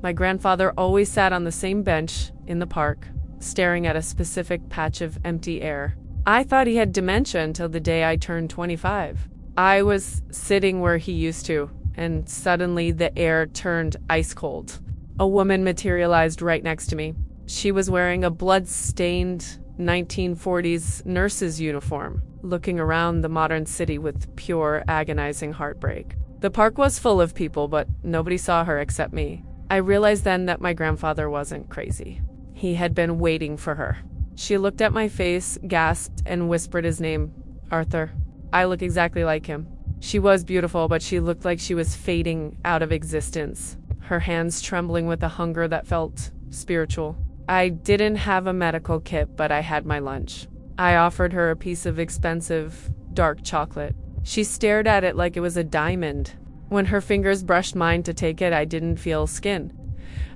My grandfather always sat on the same bench in the park, staring at a specific patch of empty air. I thought he had dementia until the day I turned 25. I was sitting where he used to, and suddenly the air turned ice cold. A woman materialized right next to me. She was wearing a blood-stained 1940's nurse's uniform, looking around the modern city with pure, agonizing heartbreak. The park was full of people, but nobody saw her except me. I realized then that my grandfather wasn't crazy. He had been waiting for her. She looked at my face, gasped, and whispered his name, Arthur. I look exactly like him. She was beautiful, but she looked like she was fading out of existence, her hands trembling with a hunger that felt spiritual. I didn't have a medical kit, but I had my lunch. I offered her a piece of expensive, dark chocolate. She stared at it like it was a diamond. When her fingers brushed mine to take it, I didn't feel skin.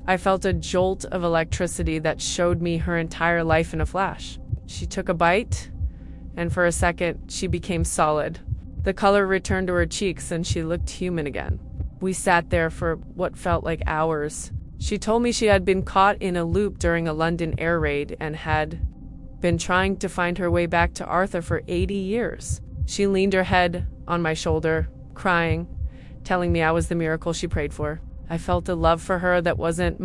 I felt a jolt of electricity that showed me her entire life in a flash. She took a bite, and for a second, she became solid. The color returned to her cheeks, and she looked human again. We sat there for what felt like hours. She told me she had been caught in a loop during a London air raid and had been trying to find her way back to Arthur for 80 years. She leaned her head on my shoulder, crying, telling me I was the miracle she prayed for. I felt a love for her that wasn't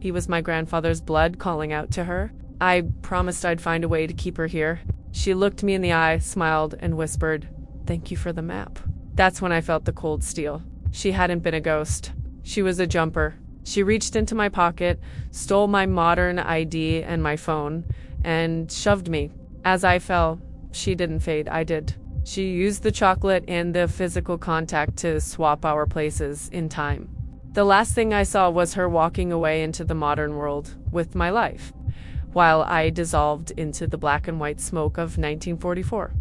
he was my grandfather's blood calling out to her. I promised I'd find a way to keep her here. She looked me in the eye, smiled, and whispered, "Thank you for the map." That's when I felt the cold steel. She hadn't been a ghost. She was a jumper. She reached into my pocket, stole my modern ID and my phone, and shoved me. As I fell, she didn't fade, I did. She used the chocolate and the physical contact to swap our places in time. The last thing I saw was her walking away into the modern world with my life, while I dissolved into the black and white smoke of 1944.